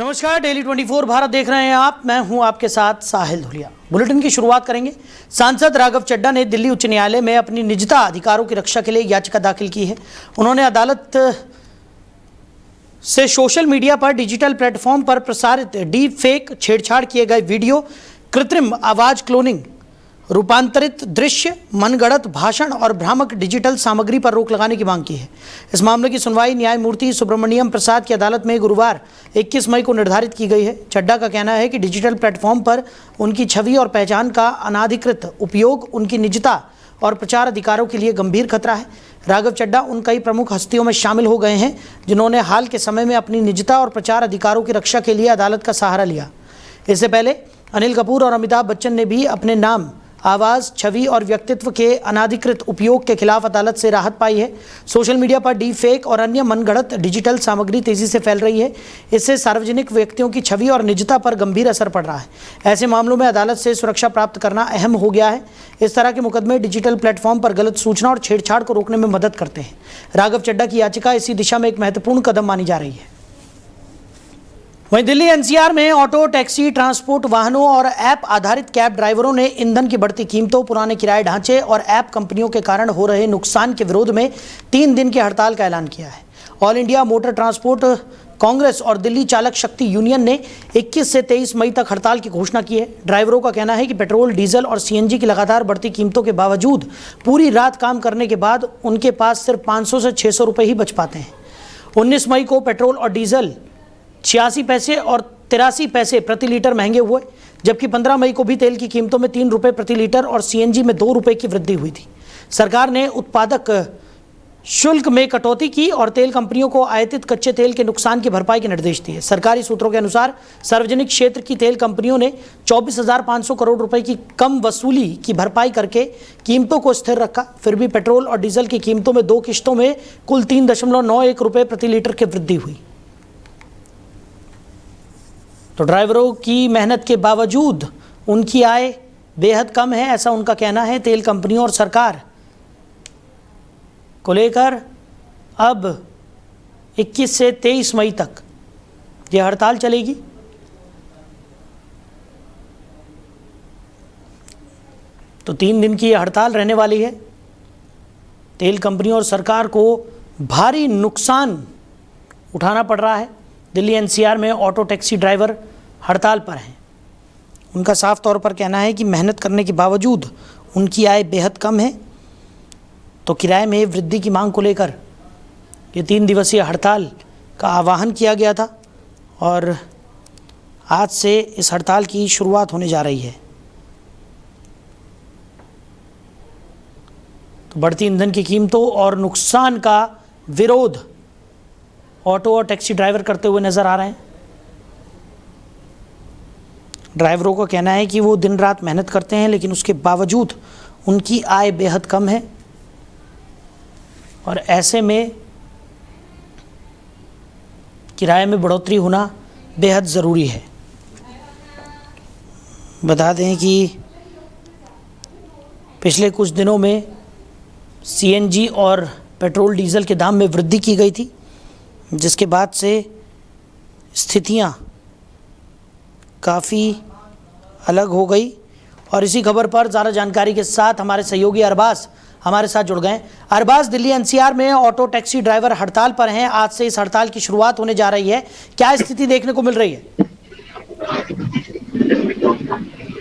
नमस्कार, डेली 24 भारत देख रहे हैं आप। मैं हूं आपके साथ साहिल धुलिया। बुलेटिन की शुरुआत करेंगे। सांसद राघव चड्ढा ने दिल्ली उच्च न्यायालय में अपनी निजता अधिकारों की रक्षा के लिए याचिका दाखिल की है। उन्होंने अदालत से सोशल मीडिया पर डिजिटल प्लेटफॉर्म पर प्रसारित डीप फेक, छेड़छाड़ किए गए वीडियो, कृत्रिम आवाज क्लोनिंग, रूपांतरित दृश्य, मनगढ़ंत भाषण और भ्रामक डिजिटल सामग्री पर रोक लगाने की मांग की है। इस मामले की सुनवाई न्यायमूर्ति सुब्रमण्यम प्रसाद की अदालत में गुरुवार 21 मई को निर्धारित की गई है। चड्ढा का कहना है कि डिजिटल प्लेटफॉर्म पर उनकी छवि और पहचान का अनाधिकृत उपयोग उनकी निजता और प्रचार अधिकारों के लिए गंभीर खतरा है। राघव चड्ढा उन कई प्रमुख हस्तियों में शामिल हो गए हैं जिन्होंने हाल के समय में अपनी निजता और प्रचार अधिकारों की रक्षा के लिए अदालत का सहारा लिया। इससे पहले अनिल कपूर और अमिताभ बच्चन ने भी अपने नाम, आवाज़, छवि और व्यक्तित्व के अनाधिकृत उपयोग के खिलाफ अदालत से राहत पाई है। सोशल मीडिया पर डीप फेक और अन्य मनगढ़ंत डिजिटल सामग्री तेजी से फैल रही है। इससे सार्वजनिक व्यक्तियों की छवि और निजता पर गंभीर असर पड़ रहा है। ऐसे मामलों में अदालत से सुरक्षा प्राप्त करना अहम हो गया है। इस तरह के मुकदमे डिजिटल प्लेटफॉर्म पर गलत सूचना और छेड़छाड़ को रोकने में मदद करते हैं। राघव चड्ढा की याचिका इसी दिशा में एक महत्वपूर्ण कदम मानी जा रही है। वहीं दिल्ली एनसीआर में ऑटो, टैक्सी, ट्रांसपोर्ट वाहनों और ऐप आधारित कैब ड्राइवरों ने ईंधन की बढ़ती कीमतों, पुराने किराए ढांचे और ऐप कंपनियों के कारण हो रहे नुकसान के विरोध में 3 दिन की हड़ताल का ऐलान किया है। All India motor transport Congress और दिल्ली चालक शक्ति यूनियन ने 21 से 23 मई तक हड़ताल की घोषणा की है। ड्राइवरों का कहना है कि पेट्रोल, डीजल और सीएनजी की लगातार बढ़ती कीमतों के बावजूद पूरी रात काम करने के बाद उनके पास सिर्फ 500 से 600 रुपये ही बच पाते हैं। 19 मई को पेट्रोल और डीजल 86 पैसे और 83 पैसे प्रति लीटर महंगे हुए, जबकि 15 मई को भी तेल की कीमतों में 3 रुपये प्रति लीटर और सीएनजी में 2 रुपये की वृद्धि हुई थी। सरकार ने उत्पादक शुल्क में कटौती की और तेल कंपनियों को आयातित कच्चे तेल के नुकसान की भरपाई के निर्देश दिए। सरकारी सूत्रों के अनुसार सार्वजनिक क्षेत्र की तेल कंपनियों ने 24,500 करोड़ रुपए की कम वसूली की भरपाई करके कीमतों को स्थिर रखा। फिर भी पेट्रोल और डीजल की कीमतों में 2 किश्तों में कुल 3.91 रुपये प्रति लीटर की वृद्धि हुई। तो ड्राइवरों की मेहनत के बावजूद उनकी आय बेहद कम है, ऐसा उनका कहना है। तेल कंपनियों और सरकार को लेकर अब 21 से 23 मई तक यह हड़ताल चलेगी। तो 3 दिन की यह हड़ताल रहने वाली है। तेल कंपनियों और सरकार को भारी नुकसान उठाना पड़ रहा है। दिल्ली एनसीआर में ऑटो, टैक्सी ड्राइवर हड़ताल पर हैं। उनका साफ तौर पर कहना है कि मेहनत करने के बावजूद उनकी आय बेहद कम है। तो किराए में वृद्धि की मांग को लेकर ये 3 दिवसीय हड़ताल का आह्वान किया गया था और आज से इस हड़ताल की शुरुआत होने जा रही है। तो बढ़ती ईंधन की कीमतों और नुकसान का विरोध ऑटो और टैक्सी ड्राइवर करते हुए नजर आ रहे हैं। ड्राइवरों का कहना है कि वो दिन रात मेहनत करते हैं, लेकिन उसके बावजूद उनकी आय बेहद कम है और ऐसे में किराए में बढ़ोतरी होना बेहद ज़रूरी है। बता दें कि पिछले कुछ दिनों में सीएनजी और पेट्रोल, डीजल के दाम में वृद्धि की गई थी, जिसके बाद से स्थितियां काफ़ी अलग हो गई। और इसी खबर पर ज़्यादा जानकारी के साथ हमारे सहयोगी अरबाज हमारे साथ जुड़ गए। अरबाज, दिल्ली एनसीआर में ऑटो, टैक्सी ड्राइवर हड़ताल पर हैं। आज से इस हड़ताल की शुरुआत होने जा रही है। क्या स्थिति देखने को मिल रही है?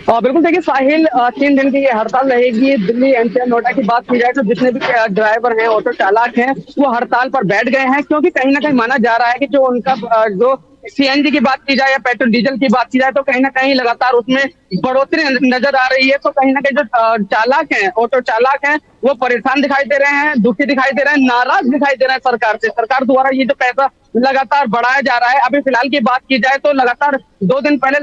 बिल्कुल, देखिए साहिल, 3 दिन की ये हड़ताल रहेगी। दिल्ली एनसीआर नोएडा की बात की जाए तो जितने भी ड्राइवर हैं, ऑटो चालक हैं, वो हड़ताल पर बैठ गए हैं, क्योंकि कहीं ना कहीं माना जा रहा है कि जो उनका जो सीएनजी की बात की जाए या पेट्रोल डीजल की बात की जाए तो कहीं ना कहीं लगातार उसमें बढ़ोतरी नजर आ रही है। तो कहीं ना कहीं जो चालक हैं, ऑटो चालक हैं, वो परेशान दिखाई दे रहे हैं, दुखी दिखाई दे रहे हैं, नाराज दिखाई दे रहे हैं सरकार से। सरकार द्वारा ये जो पैसा लगातार बढ़ाया जा रहा है, अभी फिलहाल की बात की जाए तो लगातार 2 दिन पहले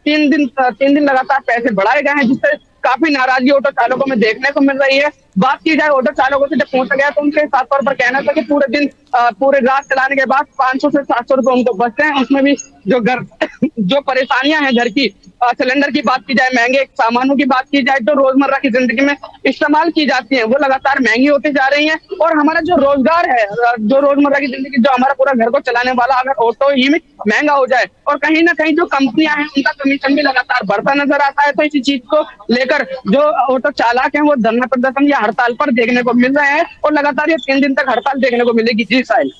3 दिन लगातार पैसे बढ़ाए गए हैं, जिससे काफी नाराजगी ऑटो चालकों में देखने को मिल रही है। बात की जाए ऑटो चालकों से जब पूछा गया तो उनके साफ तौर पर कहना था कि पूरे दिन पूरे रात चलाने के बाद 500 से 700 रुपए उनको बचते हैं। उसमें भी जो परेशानियां हैं घर की, सिलेंडर की बात की जाए, महंगे सामानों की बात की जाए, जो रोजमर्रा की जिंदगी में इस्तेमाल की जाती है, वो लगातार महंगी होती जा रही है। और हमारा जो रोजगार है, जो रोजमर्रा की जिंदगी, जो हमारा पूरा घर को चलाने वाला, अगर ऑटो ही में महंगा हो जाए और कहीं ना कहीं जो कंपनियां हैं उनका कमीशन भी लगातार बढ़ता नजर आता है, तो इसी चीज को लेकर जो ऑटो चालक हैं वो धरना प्रदर्शन या हड़ताल पर देखने को मिल रहे हैं और लगातार ये 3 दिन तक हड़ताल देखने को मिलेगी। जी साहिल।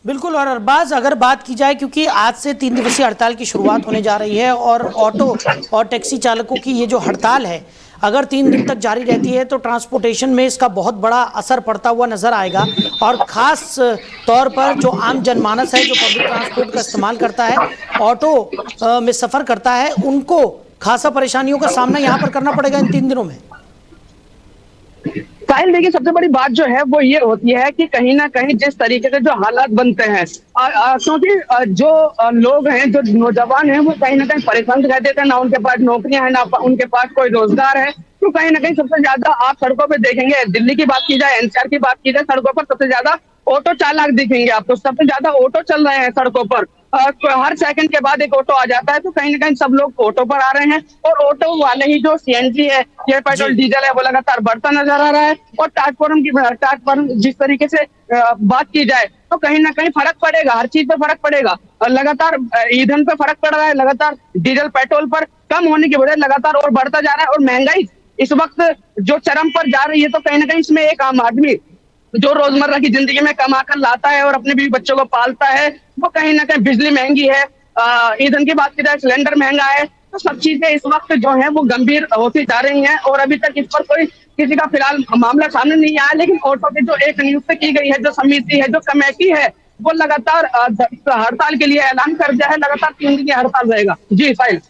बिल्कुल। और अरबाज, अगर बात की जाए, क्योंकि आज से 3 दिवसीय हड़ताल की शुरुआत होने जा रही है और ऑटो और टैक्सी चालकों की ये जो हड़ताल है, अगर 3 दिन तक जारी रहती है तो ट्रांसपोर्टेशन में इसका बहुत बड़ा असर पड़ता हुआ नजर आएगा। और ख़ास तौर पर जो आम जनमानस है, जो पब्लिक ट्रांसपोर्ट का इस्तेमाल करता है, ऑटो में सफ़र करता है, उनको खासा परेशानियों का सामना यहाँ पर करना पड़ेगा इन 3 दिनों में। साहिल, देखिए सबसे बड़ी बात जो है वो ये होती है कि कहीं ना कहीं जिस तरीके से जो हालात बनते हैं, क्योंकि जो लोग हैं, जो नौजवान हैं, वो कहीं ना कहीं परेशान दिखाई देते हैं, ना उनके पास नौकरियां हैं, ना उनके पास कोई रोजगार है। तो कहीं ना कहीं सबसे ज्यादा आप सड़कों पे देखेंगे, दिल्ली की बात की जाए, एनसीआर की बात की जाए, सड़कों पर सबसे ज्यादा ऑटो चालक दिखेंगे आपको, सबसे ज्यादा ऑटो चल रहे हैं सड़कों पर। हर सेकंड के बाद एक ऑटो आ जाता है, तो कहीं ना कहीं सब लोग ऑटो पर आ रहे हैं और ऑटो वाले ही जो सीएनजी है, ये पेट्रोल डीजल है, वो लगातार बढ़ता नजर आ रहा है। और ट्रांसफॉर्म जिस तरीके से बात की जाए तो कहीं ना कहीं फर्क पड़ेगा, हर चीज पे फर्क पड़ेगा। और लगातार ईंधन पे फर्क पड़ रहा है, लगातार डीजल पेट्रोल पर कम होने की वजह लगातार और बढ़ता जा रहा है। और महंगाई इस वक्त जो चरम पर जा रही है, तो कहीं ना कहीं इसमें एक आम आदमी जो रोजमर्रा की जिंदगी में कमा कर लाता है और अपने बीवी बच्चों को पालता है, वो कहीं ना कहीं बिजली महंगी है, ईंधन की बात की जाए, सिलेंडर महंगा है, तो सब चीजें इस वक्त जो है वो गंभीर होती जा रही हैं। और अभी तक इस पर कोई किसी का फिलहाल मामला सामने नहीं आया, लेकिन ऑटो की जो एक नियुक्त की गई है, जो समिति है, जो कमेटी है, वो लगातार हड़ताल के लिए ऐलान कर दिया है, लगातार 3 दिन की हड़ताल रहेगा। जी साहिल।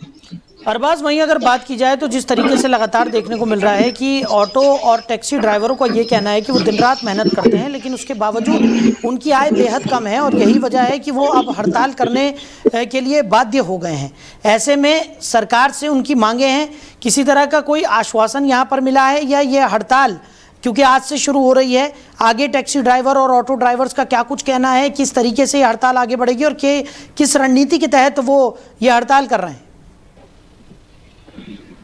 अरबाज, वहीं अगर बात की जाए तो जिस तरीके से लगातार देखने को मिल रहा है कि ऑटो और टैक्सी ड्राइवरों का ये कहना है कि वो दिन रात मेहनत करते हैं, लेकिन उसके बावजूद उनकी आय बेहद कम है और यही वजह है कि वो अब हड़ताल करने के लिए बाध्य हो गए हैं। ऐसे में सरकार से उनकी मांगे हैं, किसी तरह का कोई आश्वासन यहाँ पर मिला है, या ये हड़ताल क्योंकि आज से शुरू हो रही है, आगे टैक्सी ड्राइवर और ऑटो ड्राइवर्स का क्या कुछ कहना है, किस तरीके से ये हड़ताल आगे बढ़ेगी और किस रणनीति के तहत वो ये हड़ताल कर रहे हैं?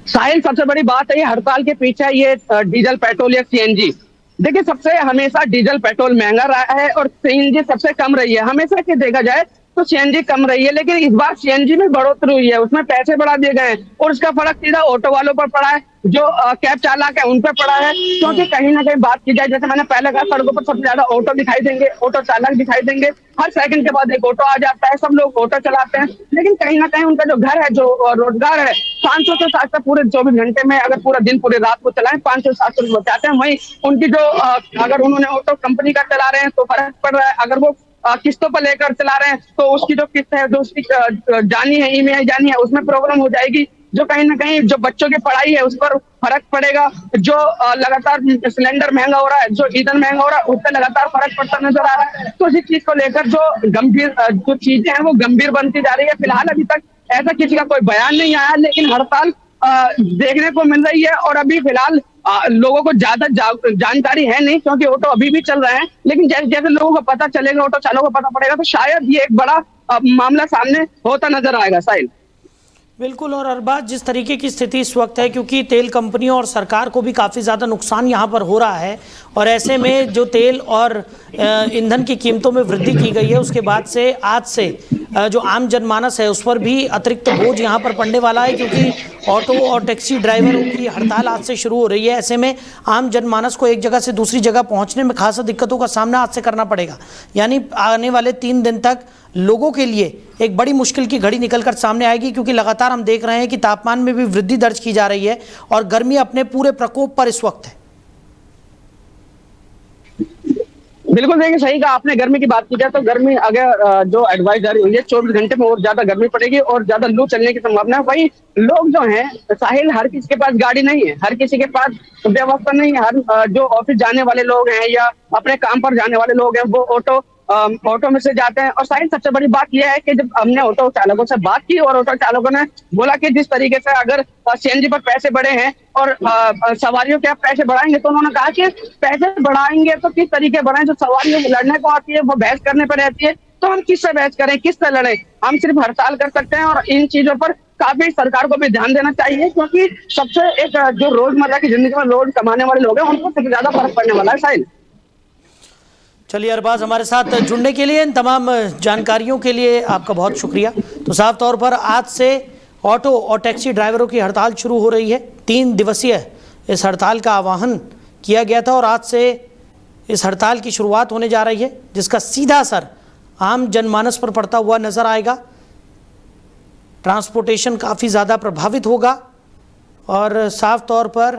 साहिल, सबसे बड़ी बात है ये हड़ताल के पीछे ये डीजल पेट्रोल या सीएनजी। देखिए, सबसे हमेशा डीजल पेट्रोल महंगा रहा है और सीएनजी सबसे कम रही है। हमेशा के देखा जाए तो सीएनजी कम रही है, लेकिन इस बार सीएनजी में बढ़ोतरी हुई है, उसमें पैसे बढ़ा दिए गए हैं और उसका फर्क सीधा ऑटो वालों पर पड़ा है, जो कैब चालक है उन पर पड़ा है। क्योंकि कहीं ना कहीं बात की जाए, जैसे मैंने पहले कहा, सड़कों पर सबसे ज्यादा ऑटो दिखाई देंगे, ऑटो चालक दिखाई देंगे, हर सेकंड के बाद एक ऑटो आ जाता है, सब लोग ऑटो चलाते हैं। लेकिन कहीं ना कहीं उनका जो घर है, जो रोजगार है, 500 से 700 पूरे 24 घंटे में अगर पूरा दिन पूरी रात को चलाएं, 500 से 700 बचाते हैं। वहीं उनकी जो अगर उन्होंने ऑटो कंपनी का चला रहे हैं तो फर्क पड़ रहा है, अगर वो किस्तों पर लेकर चला रहे हैं तो उसकी जो किस्त है, जो उसकी जानी है, ईएमआई जानी है, उसमें प्रॉब्लम हो जाएगी। जो कहीं ना कहीं जो बच्चों की पढ़ाई है उस पर फर्क पड़ेगा। जो लगातार सिलेंडर महंगा हो रहा है, जो ईंधन महंगा हो रहा है, उस पर लगातार फर्क पड़ता नजर आ रहा है। तो इसी चीज को लेकर जो गंभीर जो चीजें हैं वो गंभीर बनती जा रही है। फिलहाल अभी तक ऐसा किसी का कोई बयान नहीं आया, लेकिन हड़ताल देखने को मिल रही है। और अभी फिलहाल लोगों को ज्यादा जानकारी है नहीं, क्योंकि ऑटो अभी भी चल रहे हैं। लेकिन जैसे जैसे लोगों को पता चलेगा, ऑटो चालकों को पता पड़ेगा, तो शायद ये एक बड़ा मामला सामने होता नजर आएगा। साहिल, बिल्कुल। और अरबाज, जिस तरीके की स्थिति इस वक्त है, क्योंकि तेल कंपनियों और सरकार को भी काफ़ी ज़्यादा नुकसान यहाँ पर हो रहा है, और ऐसे में जो तेल और ईंधन की कीमतों में वृद्धि की गई है, उसके बाद से आज से जो आम जनमानस है उस पर भी अतिरिक्त बोझ यहाँ पर पड़ने वाला है, क्योंकि ऑटो और टैक्सी ड्राइवरों की हड़ताल आज से शुरू हो रही है। ऐसे में आम जनमानस को एक जगह से दूसरी जगह पहुँचने में खासा दिक्कतों का सामना आज से करना पड़ेगा। यानी आने वाले 3 दिन तक लोगों के लिए एक बड़ी मुश्किल की घड़ी निकलकर सामने आएगी, क्योंकि लगातार हम देख रहे हैं कि तापमान में भी वृद्धि दर्ज की जा रही है और गर्मी अपने पूरे प्रकोप पर इस वक्त है। बिल्कुल देखिए, सही कहा आपने। गर्मी की बात की जाए तो गर्मी अगर जो एडवाइस जारी हुई है, 24 घंटे में और ज्यादा गर्मी पड़ेगी और ज्यादा लू चलने की संभावना है। वही लोग जो हैं साहिल, हर किसी के पास गाड़ी नहीं है, हर किसी के पास व्यवस्था नहीं है। हर जो ऑफिस जाने वाले लोग हैं या अपने काम पर जाने वाले लोग हैं, वो ऑटो में से जाते हैं। और साहिल, सबसे बड़ी बात यह है कि जब हमने ऑटो चालकों से बात की और ऑटो चालकों ने बोला कि जिस तरीके से अगर सीएनजी पर पैसे बढ़े हैं और सवारियों के आप पैसे बढ़ाएंगे, तो उन्होंने कहा कि पैसे बढ़ाएंगे तो किस तरीके बढ़ाएं। जो सवारियों लड़ने को आती है वो बहस करने पर रहती है, तो हम किससे बहस करें, किससे लड़ें? हम सिर्फ हड़ताल कर सकते हैं और इन चीजों पर काफी सरकार को भी ध्यान देना चाहिए, क्योंकि सबसे एक जो रोजमर्रा की जिंदगी में लोग कमाने वाले लोग हैं उनको सबसे ज्यादा फर्क पड़ने वाला है। साहिल, चलिए अरबाज, हमारे साथ जुड़ने के लिए, इन तमाम जानकारियों के लिए आपका बहुत शुक्रिया। तो साफ तौर पर आज से ऑटो और टैक्सी ड्राइवरों की हड़ताल शुरू हो रही है। 3 दिवसीय इस हड़ताल का आह्वान किया गया था और आज से इस हड़ताल की शुरुआत होने जा रही है, जिसका सीधा असर आम जनमानस पर पड़ता हुआ नजर आएगा। ट्रांसपोर्टेशन काफ़ी ज़्यादा प्रभावित होगा और साफ तौर पर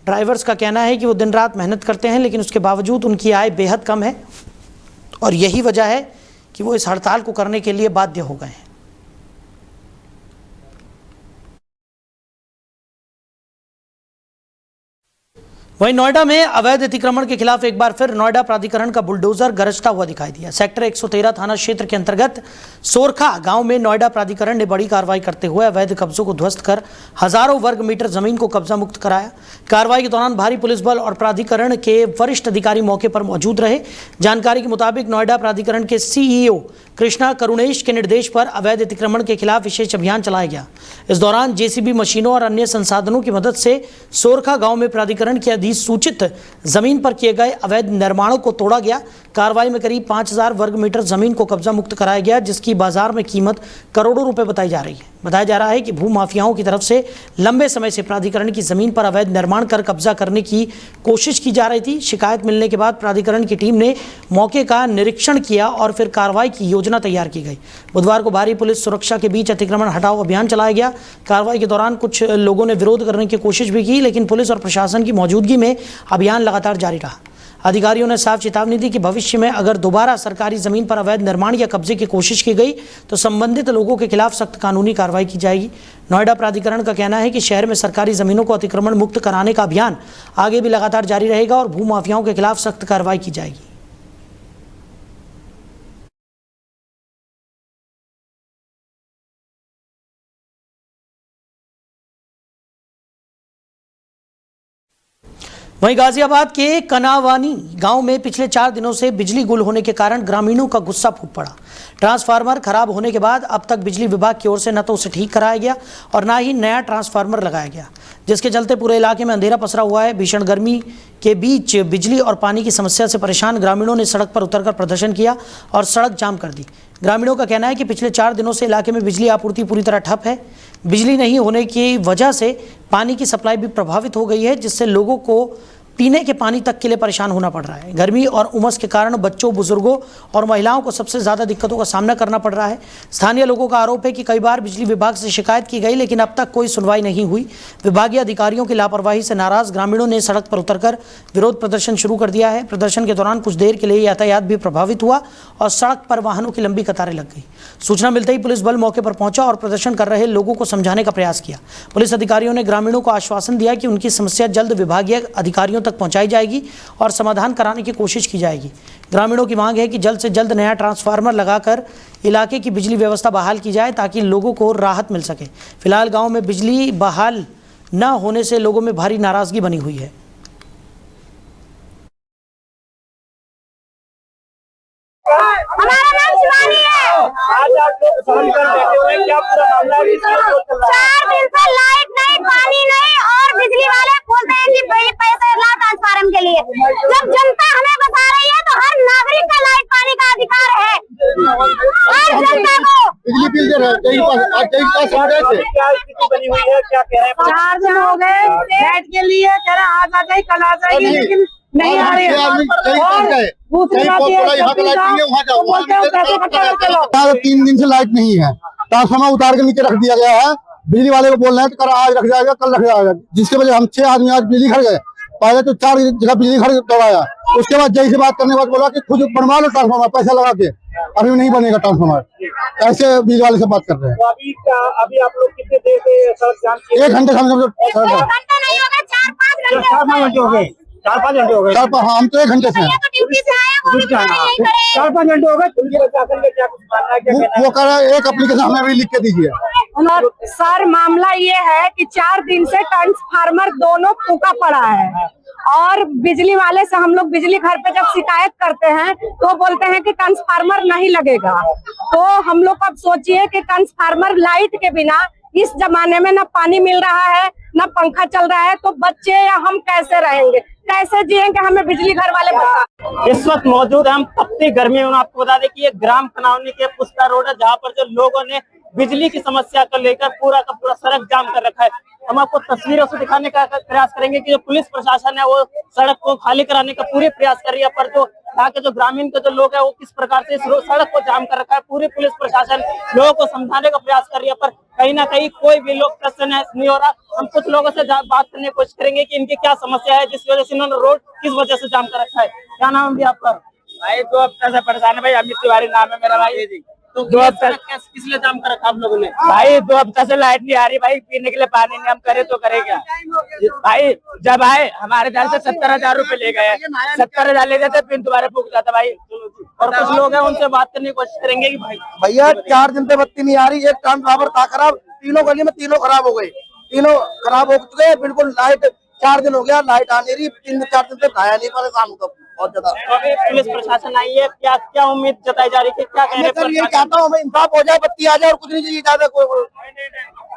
ड्राइवर्स का कहना है कि वो दिन रात मेहनत करते हैं, लेकिन उसके बावजूद उनकी आय बेहद कम है और यही वजह है कि वो इस हड़ताल को करने के लिए बाध्य हो गए हैं। वहीं नोएडा में अवैध अतिक्रमण के खिलाफ एक बार फिर नोएडा प्राधिकरण का बुलडोजर गरजता हुआ दिखाई दिया। सेक्टर 113 थाना क्षेत्र के अंतर्गत सोरखा गांव में नोएडा प्राधिकरण ने बड़ी कार्रवाई करते हुए अवैध कब्जों को ध्वस्त कर हजारों वर्ग मीटर जमीन को कब्जा मुक्त कराया। कार्रवाई के दौरान भारी पुलिस बल और प्राधिकरण के वरिष्ठ अधिकारी मौके पर मौजूद रहे। जानकारी के मुताबिक नोएडा प्राधिकरण के CEO कृष्णा करुणेश के निर्देश पर अवैध अतिक्रमण के खिलाफ विशेष अभियान चलाया गया। इस दौरान JCB मशीनों और अन्य संसाधनों की मदद से सोरखा गांव में प्राधिकरण के अधिसूचित जमीन पर किए गए अवैध निर्माणों को तोड़ा गया। कार्रवाई में करीब 5000 वर्ग मीटर जमीन को कब्जा मुक्त कराया गया, जिसकी बाजार में कीमत करोड़ों रुपए बताई जा रही है। बताया जा रहा है कि भूमाफियाओं की तरफ से लंबे समय से प्राधिकरण की जमीन पर अवैध निर्माण कर कब्जा करने की कोशिश की जा रही थी। शिकायत मिलने के बाद प्राधिकरण की टीम ने मौके का निरीक्षण किया और फिर कार्रवाई की योजना तैयार की गई। बुधवार को भारी पुलिस सुरक्षा के बीच अतिक्रमण हटाओ अभियान चलाया गया। कार्रवाई के दौरान कुछ लोगों ने विरोध करने की कोशिश भी की, लेकिन पुलिस और प्रशासन की मौजूदगी में अभियान लगातार जारी रहा। अधिकारियों ने साफ चेतावनी दी कि भविष्य में अगर दोबारा सरकारी जमीन पर अवैध निर्माण या कब्जे की कोशिश की गई तो संबंधित लोगों के खिलाफ सख्त कानूनी कार्रवाई की जाएगी। नोएडा प्राधिकरण का कहना है कि शहर में सरकारी जमीनों को अतिक्रमण मुक्त कराने का अभियान आगे भी लगातार जारी रहेगा और भूमाफियाओं के खिलाफ सख्त कार्रवाई की जाएगी। वहीं गाजियाबाद के कनावानी गांव में पिछले 4 दिनों से बिजली गुल होने के कारण ग्रामीणों का गुस्सा फूट पड़ा। ट्रांसफार्मर खराब होने के बाद अब तक बिजली विभाग की ओर से न तो उसे ठीक कराया गया और न ही नया ट्रांसफार्मर लगाया गया, जिसके चलते पूरे इलाके में अंधेरा पसरा हुआ है। भीषण गर्मी के बीच बिजली और पानी की समस्या से परेशान ग्रामीणों ने सड़क पर उतरकर प्रदर्शन किया और सड़क जाम कर दी। ग्रामीणों का कहना है कि पिछले 4 दिनों से इलाके में बिजली आपूर्ति पूरी तरह ठप है। बिजली नहीं होने की वजह से पानी की सप्लाई भी प्रभावित हो गई है, जिससे लोगों को पीने के पानी तक के लिए परेशान होना पड़ रहा है। गर्मी और उमस के कारण बच्चों, बुजुर्गों और महिलाओं को सबसे ज़्यादा दिक्कतों का सामना करना पड़ रहा है। स्थानीय लोगों का आरोप है कि कई बार बिजली विभाग से शिकायत की गई, लेकिन अब तक कोई सुनवाई नहीं हुई। विभागीय अधिकारियों की लापरवाही से नाराज ग्रामीणों ने सड़क पर उतरकर विरोध प्रदर्शन शुरू कर दिया है। प्रदर्शन के दौरान कुछ देर के लिए यातायात भी प्रभावित हुआ और सड़क पर वाहनों की लंबी कतारें लग गई। सूचना मिलते ही पुलिस बल मौके पर पहुंचा और प्रदर्शन कर रहे लोगों को समझाने का प्रयास किया। पुलिस अधिकारियों ने ग्रामीणों को आश्वासन दिया कि उनकी समस्या जल्द विभागीय अधिकारियों तक पहुंचाई जाएगी और समाधान कराने की कोशिश की जाएगी। ग्रामीणों की मांग है कि जल्द से जल्द नया ट्रांसफार्मर लगाकर इलाके की बिजली व्यवस्था बहाल की जाए ताकि लोगों को राहत मिल सके। फिलहाल गांव में बिजली बहाल न होने से लोगों में भारी नाराजगी बनी हुई है। हमारा नाम शिवानी है। आज आप लोग सहन कर बैठे हुए हैं, क्या पूरा मामला है? 4 दिन से लाइट नहीं, पानी नहीं और बिजली वाले बोलते हैं कि पैसे ला ट्रांसफार्मर के लिए। जब जनता हमें बता रही है तो हर नागरिक का लाइट पानी का अधिकार है। हर जनता को बिजली बिल दे रहे हैं। क्या स्थिति बनी हुई है, क्या कह रहे हैं? 4 दिन हो गए लाइट के लिए, कह रहे आज आ जाए कल आ जाएगी, लेकिन नहीं आ रही है। दूसरी बात ये है 3 दिन से लाइट नहीं है। ट्रांसफार्मर उतार के नीचे रख दिया गया है। बिजली वाले को बोल रहे हैं तो आज रख जाएगा, कल रख जाएगा, जिसके वजह हम 6 आदमी आज बिजली घर गए। पहले तो 4 जगह बिजली घर दौड़ाया, उसके बाद जय से बात करने के बाद बोला कि खुद बनवा लो ट्रांसफार्मर पैसा लगा के। अभी नहीं बनेगा ट्रांसफार्मर। ऐसे बिजली वाले से बात कर रहे हैं। तो अभी आप लोग कितने देर से सड़क जाम किए? 1 घंटे घंटा नहीं होगा, 4-5 घंटे 4-5 घंटे हो गए। 4-5 घंटे हो गए। हम तो 1 घंटे से हैं। तो ड्यूटी से आए वो भी नहीं करे। 4-5 घंटे हो गए। पुलिस प्रशासन का क्या कुछ मानना है, क्या कहना है? वो कह रहे हैं एक एप्लीकेशन हमें भी लिख के दीजिए। और सर मामला ये है कि 4 दिन से ट्रांसफार्मर दोनों फूका पड़ा है और बिजली वाले से हम लोग बिजली घर पे जब शिकायत करते हैं तो बोलते हैं कि ट्रांसफार्मर नहीं लगेगा। तो हम लोग अब सोचिए कि ट्रांसफार्मर लाइट के बिना इस जमाने में ना पानी मिल रहा है ना पंखा चल रहा है, तो बच्चे या हम कैसे रहेंगे, कैसे जिएंगे, हमें बिजली घर वाले बता। इस वक्त मौजूद हम तपती गर्मी में, आपको बता दें कि ये ग्राम कनौनी के पुस्ता रोड है, जहाँ पर जो लोगों ने बिजली की समस्या को लेकर पूरा का पूरा सड़क जाम कर रखा है। हम आपको तस्वीरों से दिखाने का प्रयास करेंगे कि जो पुलिस प्रशासन है वो सड़क को खाली कराने का पूरे प्रयास कर रही है, पर जो यहाँ के जो ग्रामीण के जो लोग हैं वो किस प्रकार से इस सड़क को जाम कर रखा है। पूरी पुलिस प्रशासन लोगों को समझाने का प्रयास कर रही है, पर कहीं ना कहीं कोई भी लोग प्रसन्न नहीं हो रहा। हम कुछ लोगों से बात करने की कोशिश करेंगे कि इनकी क्या समस्या है, जिस वजह से इन्होंने रोड किस वजह से जाम कर रखा है। क्या नाम है भी आपका? भाई 2 हफ्ते से परेशान है भाई, अमित तिवारी नाम है मेरा भाई। तो 2 हफ्ते किस लिए जाम कर रखा आप लोगों ने? भाई 2 हफ्ते से लाइट नहीं आ रही भाई, पीने के लिए पानी नहीं, हम करे तो करे क्या भाई। जब आए हमारे ध्यान से 70,000 रुपए ले गए, 70,000 ले जाते फिर दोबारा फूक जाता भाई। और कुछ लोग हैं उनसे बात करने की कोशिश करेंगे कि भाई भैया 4 दिन से बत्ती नहीं आ रही, एक ट्रांसफार्मर था खराब, तीनों गली में तीनों खराब हो गए, तीनों खराब हो चुके बिल्कुल। लाइट 4 दिन हो गया, लाइट आ नहीं रही, 3-4 दिन से आया नहीं, परेशान हूँ बहुत ज्यादा। तो अभी पुलिस प्रशासन आई है, क्या क्या उम्मीद जताई जा रही है, क्या कह रहे हैं? ये चाहता हूँ, हमें इंसाफ हो जाए, बत्ती आ जाए और कुछ नहीं चाहिए ज्यादा कोई।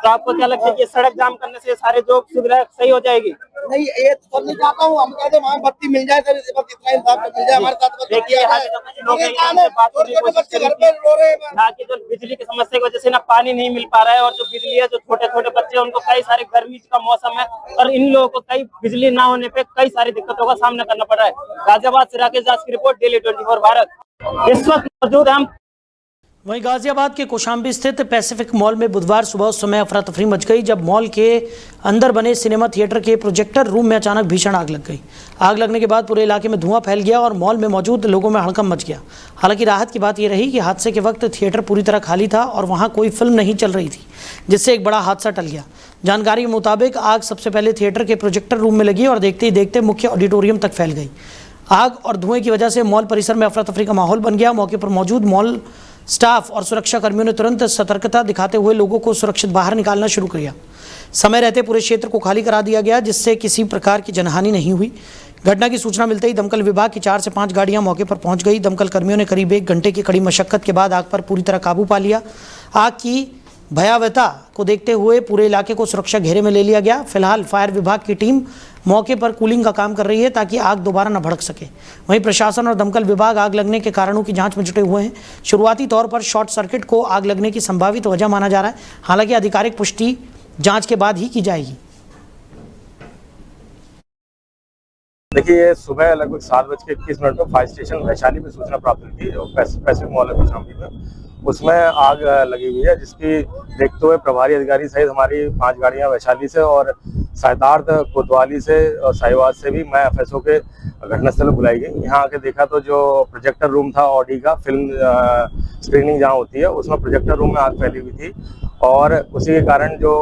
तो आपको क्या लगता है कि सड़क जाम करने से सारे जो सुविधा सही हो जाएगी? नहीं, ये सब नहीं चाहता हूँ, हम कहते वहाँ बत्ती मिल जाए सर, बस इतना इंसाफ मिल जाए हमारे साथ। देखिए यहाँ के जो कुछ लोग हैं, इनसे बात करने की कोशिश करेंगे। यहाँ की जो बिजली की समस्या की वजह से ना पानी नहीं मिल पा रहा है, और जो बिजली है, जो छोटे छोटे बच्चे हैं उनको कई सारे गर्मी का मौसम है, और इन लोगों को कई बिजली ना होने पे कई सारी दिक्कतों का सामना करना पड़ रहा है। गाजियाबाद से राकेश दास की रिपोर्ट, डेली 24 भारत। इस वक्त मौजूद हम वहीं गाजियाबाद के कौशाम्बी स्थित पैसिफिक मॉल में बुधवार सुबह उस समय अफरा तफरी मच गई जब मॉल के अंदर बने सिनेमा थिएटर के प्रोजेक्टर रूम में अचानक भीषण आग लग गई। आग लगने के बाद पूरे इलाके में धुआं फैल गया और मॉल में मौजूद लोगों में हड़कंप मच गया। हालांकि राहत की बात यह रही कि हादसे के वक्त थिएटर पूरी तरह खाली था और वहां कोई फिल्म नहीं चल रही थी, जिससे एक बड़ा हादसा टल गया। जानकारी के मुताबिक आग सबसे पहले थिएटर के प्रोजेक्टर रूम में लगी और देखते ही देखते मुख्य ऑडिटोरियम तक फैल गई। आग और धुएं की वजह से मॉल परिसर में अफरा तफरी का माहौल बन गया। मौके पर मौजूद मॉल स्टाफ और सुरक्षा कर्मियों ने तुरंत सतर्कता दिखाते हुए लोगों को सुरक्षित बाहर निकालना शुरू किया। समय रहते पूरे क्षेत्र को खाली करा दिया गया, जिससे किसी प्रकार की जनहानि नहीं हुई। घटना की सूचना मिलते ही दमकल विभाग की 4 से 5 गाड़ियां मौके पर पहुंच गई। दमकल कर्मियों ने करीब 1 घंटे की कड़ी मशक्कत के बाद आग पर पूरी तरह काबू पा लिया। आग की भयावहता को देखते हुए पूरे इलाके को सुरक्षा घेरे में ले लिया गया। फिलहाल फायर विभाग की टीम मौके पर कूलिंग का काम कर रही है ताकि आग दोबारा न भड़क सके। वहीं प्रशासन और दमकल विभाग आग लगने के कारणों की जांच में जुटे हुए हैं। शुरुआती तौर पर शॉर्ट सर्किट को आग लगने की संभावित वजह माना जा रहा है, हालांकि आधिकारिक पुष्टि जांच के बाद ही की जाएगी। देखिए, ये सुबह लगभग 7:21 पर फायर स्टेशन वैशाली में सूचना प्राप्त हुई थी, जो पैसिफिक मॉल है कौशाम्बी में, उसमें आग लगी हुई है, जिसकी देखते हुए प्रभारी अधिकारी सहित हमारी 5 गाड़ियां वैशाली से और सैदार्थ कोतवाली से और साहिवाल से भी मैं FSO के घटनास्थल पर बुलाई गई। यहाँ आके देखा तो जो प्रोजेक्टर रूम था ऑडी का, फिल्म स्क्रीनिंग जहाँ होती है, उसमें प्रोजेक्टर रूम में आग फैली हुई थी और उसी के कारण जो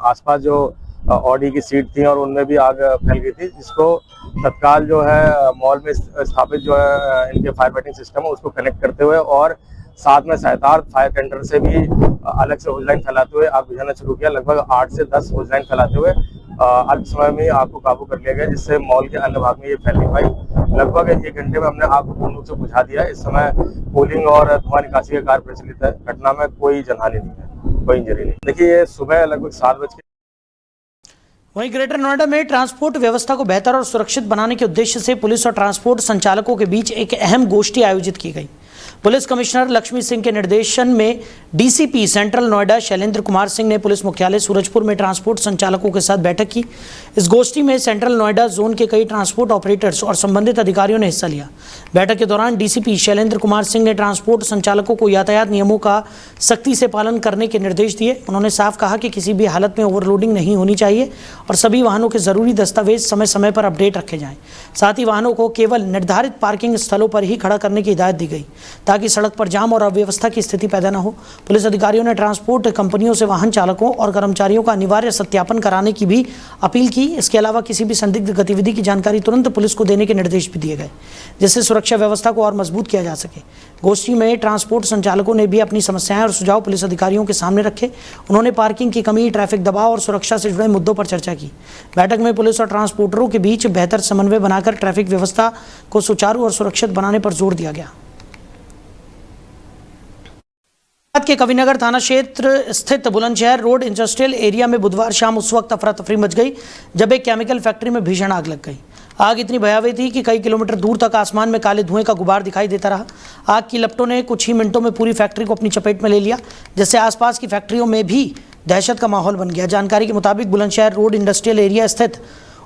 आसपास जो ऑडी की सीट थी और उनमें भी आग फैल गई थी, जिसको तत्काल जो है मॉल में स्थापित जो है इनके फायर फाइटिंग सिस्टम है उसको कनेक्ट करते हुए और साथ में सैदार्थ फायर टेंडर से भी अलग से होजलाइन फैलाते हुए आग बुझाना शुरू किया। लगभग 8 से 10 होजलाइन फैलाते हुए अल्प समय में आग को काबू कर लिया गया, जिससे मॉल के अन्य भाग में ये फैल नहीं पाई। लगभग 1 घंटे में हमने आग को पूर्ण रूप से बुझा दिया। इस समय कूलिंग और धुआं निकासी का कार्य प्रचलित है। घटना में कोई जनहानि नहीं है, कोई इंजरी नहीं। देखिए, ये सुबह लगभग 7 वहीं ग्रेटर नोएडा में ट्रांसपोर्ट व्यवस्था को बेहतर और सुरक्षित बनाने के उद्देश्य से पुलिस और ट्रांसपोर्ट संचालकों के बीच एक अहम गोष्ठी आयोजित की गई। पुलिस कमिश्नर लक्ष्मी सिंह के निर्देशन में डीसीपी सेंट्रल नोएडा शैलेंद्र कुमार सिंह ने पुलिस मुख्यालय सूरजपुर में ट्रांसपोर्ट संचालकों के साथ बैठक की। इस गोष्ठी में सेंट्रल नोएडा जोन के कई ट्रांसपोर्ट ऑपरेटर्स और संबंधित अधिकारियों ने हिस्सा लिया। बैठक के दौरान डीसीपी शैलेंद्र कुमार सिंह ने ट्रांसपोर्ट संचालकों को यातायात नियमों का सख्ती से पालन करने के निर्देश दिए। उन्होंने साफ कहा कि किसी भी हालत में ओवरलोडिंग नहीं होनी चाहिए और सभी वाहनों के जरूरी दस्तावेज समय समय पर अपडेट रखे जाएं। साथ ही वाहनों को केवल निर्धारित पार्किंग स्थलों पर ही खड़ा करने की हिदायत दी गई ताकि सड़क पर जाम और अव्यवस्था की स्थिति पैदा न हो। पुलिस अधिकारियों ने ट्रांसपोर्ट कंपनियों से वाहन चालकों और कर्मचारियों का अनिवार्य सत्यापन कराने की भी अपील की। इसके अलावा किसी भी संदिग्ध गतिविधि की जानकारी तुरंत पुलिस को देने के निर्देश भी दिए गए, जिससे सुरक्षा व्यवस्था को और मजबूत किया जा सके। गोष्ठी में ट्रांसपोर्ट संचालकों ने भी अपनी समस्याएं और सुझाव पुलिस अधिकारियों के सामने रखे। उन्होंने पार्किंग की कमी, ट्रैफिक दबाव और सुरक्षा से जुड़े मुद्दों पर चर्चा की। बैठक में पुलिस और ट्रांसपोर्टरों के बीच बेहतर समन्वय बनाकर ट्रैफिक व्यवस्था को सुचारू और सुरक्षित बनाने पर जोर दिया गया। गुजरात के कविनगर थाना क्षेत्र स्थित बुलंदशहर रोड इंडस्ट्रियल एरिया में बुधवार शाम उस वक्त अफरा तफरी मच गई जब एक केमिकल फैक्ट्री में भीषण आग लग गई। आग इतनी भयावह थी कि कई किलोमीटर दूर तक आसमान में काले धुएं का गुबार दिखाई देता रहा। आग की लपटों ने कुछ ही मिनटों में पूरी फैक्ट्री को अपनी चपेट में ले लिया, जिससे आसपास की फैक्ट्रियों में भी दहशत का माहौल बन गया। जानकारी के मुताबिक बुलंदशहर रोड इंडस्ट्रियल एरिया स्थित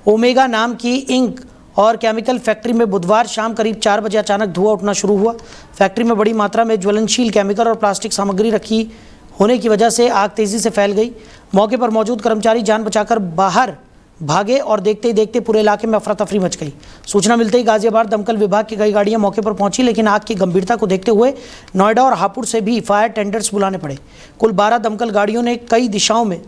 ओमेगा नाम की इंक और केमिकल फैक्ट्री में बुधवार शाम करीब 4 बजे अचानक धुआं उठना शुरू हुआ। फैक्ट्री में बड़ी मात्रा में ज्वलनशील केमिकल और प्लास्टिक सामग्री रखी होने की वजह से आग तेजी से फैल गई। मौके पर मौजूद कर्मचारी जान बचाकर बाहर भागे और देखते ही देखते पूरे इलाके में अफरा तफरी मच गई। सूचना मिलते ही गाजियाबाद दमकल विभाग की कई गाड़ियां मौके पर पहुंची, लेकिन आग की गंभीरता को देखते हुए नोएडा और हापुड़ से भी फायर टेंडर्स बुलाने पड़े। कुल 12 दमकल गाड़ियों ने कई दिशाओं में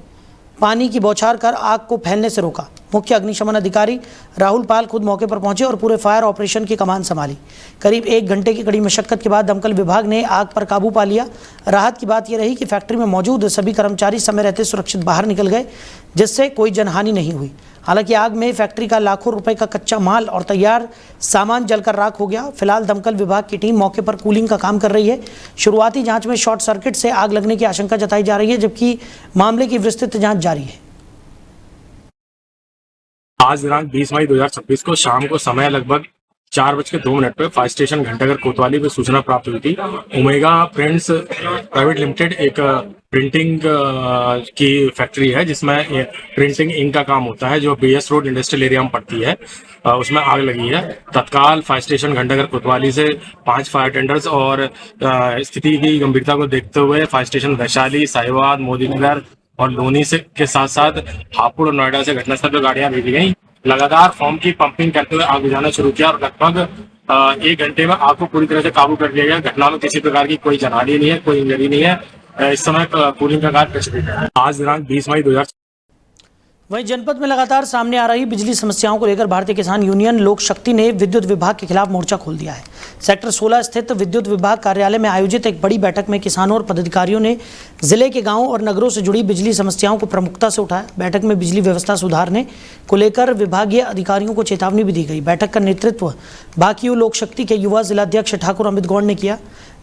पानी की बौछार कर आग को फैलने से रोका। मुख्य अग्निशमन अधिकारी राहुल पाल खुद मौके पर पहुंचे और पूरे फायर ऑपरेशन की कमान संभाली। करीब 1 घंटे की कड़ी मशक्कत के बाद दमकल विभाग ने आग पर काबू पा लिया। राहत की बात यह रही कि फैक्ट्री में मौजूद सभी कर्मचारी समय रहते सुरक्षित बाहर निकल गए, जिससे कोई जनहानि नहीं हुई। हालांकि आग में फैक्ट्री का लाखों रुपए का कच्चा माल और तैयार सामान जलकर राख हो गया। फिलहाल दमकल विभाग की टीम मौके पर कूलिंग का काम कर रही है। शुरुआती जांच में शॉर्ट सर्किट से आग लगने की आशंका जताई जा रही है, जबकि मामले की विस्तृत जांच जारी है। आज दिनांक 20 मई 2026 को शाम को समय लगभग 4:02 पर फायर स्टेशन घंटाघर कोतवाली में सूचना प्राप्त हुई थी। ओमेगा प्रिंट्स प्राइवेट लिमिटेड एक प्रिंटिंग की फैक्ट्री है, जिसमें प्रिंटिंग इंक का काम होता है, जो BS रोड इंडस्ट्रियल एरिया में पड़ती है। उसमें आग लगी है। तत्काल फायर स्टेशन घंटाघर कोतवाली से 5 फायर टेंडर्स और स्थिति की गंभीरता को देखते हुए फायर स्टेशन वैशाली, साहिवाल, मोदीनगर और लोनी से के साथ साथ हापुड़ और नोएडा से घटनास्थल पर गाड़ियां भेजी गई। लगातार फॉर्म की पंपिंग करते हुए आग बुझाना शुरू किया और लगभग 1 घंटे में आग को पूरी तरह से काबू कर लिया गया। घटना में किसी प्रकार की कोई जनहानि नहीं है, कोई इंजरी नहीं है। इस समय कूलिंग का कार्य प्रचलित है। आज दिनांक 20 मई 2000। वहीं जनपद में लगातार सामने आ रही बिजली समस्याओं को लेकर भारतीय किसान यूनियन लोक शक्ति ने विद्युत विभाग के खिलाफ मोर्चा खोल दिया है। सेक्टर 16 स्थित विद्युत विभाग कार्यालय में आयोजित एक बड़ी बैठक में किसानों और पदाधिकारियों ने जिले के गांवों और नगरों से जुड़ी बिजली समस्याओं को प्रमुखता से उठाया। बैठक में बिजली व्यवस्था सुधारने को लेकर विभागीय अधिकारियों को चेतावनी भी दी गई। बैठक का नेतृत्व भाकियू लोक शक्ति के युवा जिलाध्यक्ष ठाकुर अमित गौड़ ने किया,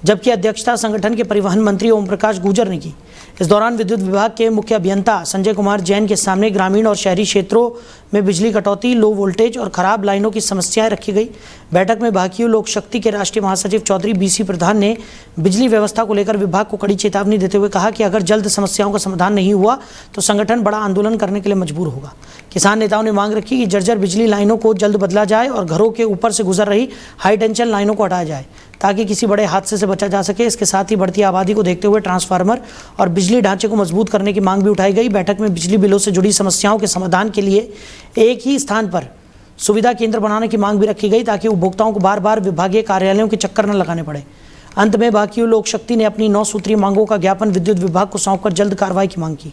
जबकि अध्यक्षता संगठन के परिवहन मंत्री ओम प्रकाश गुर्जर ने की। इस दौरान विद्युत विभाग के मुख्य अभियंता संजय कुमार जैन के सामने ग्रामीण और शहरी क्षेत्रों में बिजली कटौती, लो वोल्टेज और खराब लाइनों की समस्याएं रखी गई। बैठक में भाकियू लोक शक्ति के राष्ट्रीय महासचिव चौधरी BC प्रधान ने बिजली व्यवस्था को लेकर विभाग को कड़ी चेतावनी देते हुए कहा कि अगर जल्द समस्याओं का समाधान नहीं हुआ तो संगठन बड़ा आंदोलन करने के लिए मजबूर होगा। किसान नेताओं ने मांग रखी कि जर्जर बिजली लाइनों को जल्द बदला जाए और घरों के ऊपर से गुजर रही हाई टेंशन लाइनों को हटाया जाए, ताकि किसी बड़े हादसे से बचा जा सके। इसके साथ ही बढ़ती आबादी को देखते हुए ट्रांसफार्मर और बिजली ढांचे को मजबूत करने की मांग भी उठाई गई। बैठक में बिजली बिलों से जुड़ी समस्याओं के समाधान के लिए एक ही स्थान पर सुविधा केंद्र बनाने की मांग भी रखी गई, ताकि उपभोक्ताओं को बार बार विभागीय कार्यालयों के चक्कर न लगाने पड़े। अंत में भाकियू लोक शक्ति ने अपनी 9 सूत्रीय मांगों का ज्ञापन विद्युत विभाग को सौंपकर जल्द कार्रवाई की मांग की।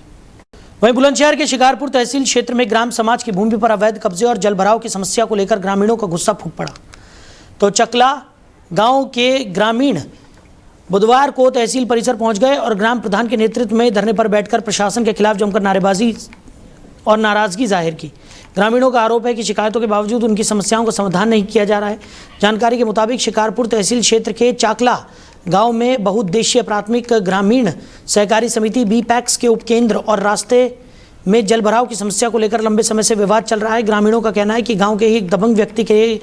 वहीं बुलंदशहर के शिकारपुर तहसील क्षेत्र में ग्राम समाज की भूमि पर अवैध कब्जे और जलभराव की समस्या को लेकर ग्रामीणों का गुस्सा फूट पड़ा। तो चकला गांव के ग्रामीण बुधवार को तहसील परिसर पहुंच गए और ग्राम प्रधान के नेतृत्व में धरने पर बैठकर प्रशासन के खिलाफ जमकर नारेबाजी और नाराजगी जाहिर की। ग्रामीणों का आरोप है कि शिकायतों के बावजूद उनकी समस्याओं का समाधान नहीं किया जा रहा है। जानकारी के मुताबिक शिकारपुर तहसील क्षेत्र के चाकला गांव में बहुउद्देशीय प्राथमिक ग्रामीण सहकारी समिति BPAX के उपकेंद्र और रास्ते में जलभराव की समस्या को लेकर लंबे समय से विवाद चल रहा है। ग्रामीणों का कहना है कि गांव के एक दबंग व्यक्ति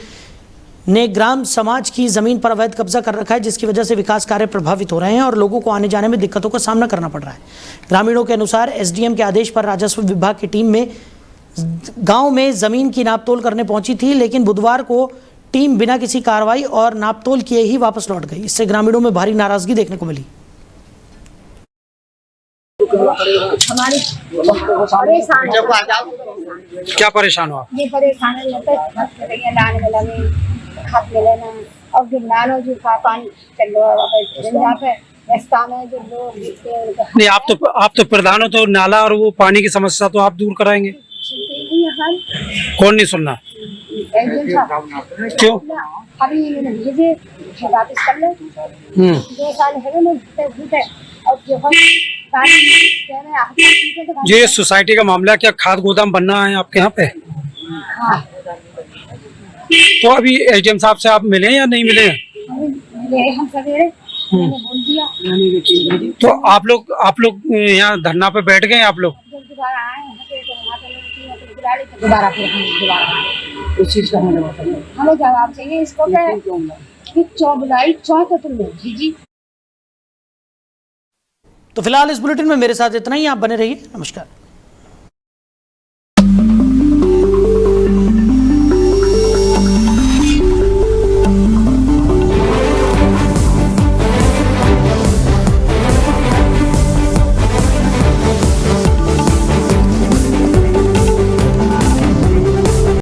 ने ग्राम समाज की जमीन पर अवैध कब्जा कर रखा है, जिसकी वजह से विकास कार्य प्रभावित हो रहे हैं और लोगों को आने जाने में दिक्कतों का सामना करना पड़ रहा है। ग्रामीणों के अनुसार SDM के आदेश पर राजस्व विभाग की टीम में गांव में जमीन की नापतोल करने पहुंची थी, लेकिन बुधवार को टीम बिना किसी कार्रवाई और नापतोल किए ही वापस लौट गई। इससे ग्रामीणों में भारी नाराजगी देखने को मिली। क्या परेशान हो? ये परेशान है खाद ले लेना और जो नालो जो का पानी चल रहा है रास्ता में जो लोग नहीं, आप तो प्रधान हो, तो नाला और वो पानी की समस्या तो आप दूर कराएंगे। कौन नहीं सुनना? क्यों? अभी भेजे वापस कर ले 2 साल है ना भूते और जो ये सोसाइटी का मामला, क्या खाद गोदाम बनना है आपके यहाँ पे? हाँ। तो अभी SDM साहब से आप मिले या नहीं मिले? मिले हम सवेरे बोल दिया। तो आप लोग यहाँ धरना पे बैठ गए आप लोग? जब दोबारा आए हैं तो दोबारा फिर हम दोबारा आए। इस चीज का हमें जवाब चाहिए इसको कि 14 तो लोग जी। तो फिलहाल इस बुलेटिन में मेरे साथ इतना ही। आप बने रहिए। नमस्कार।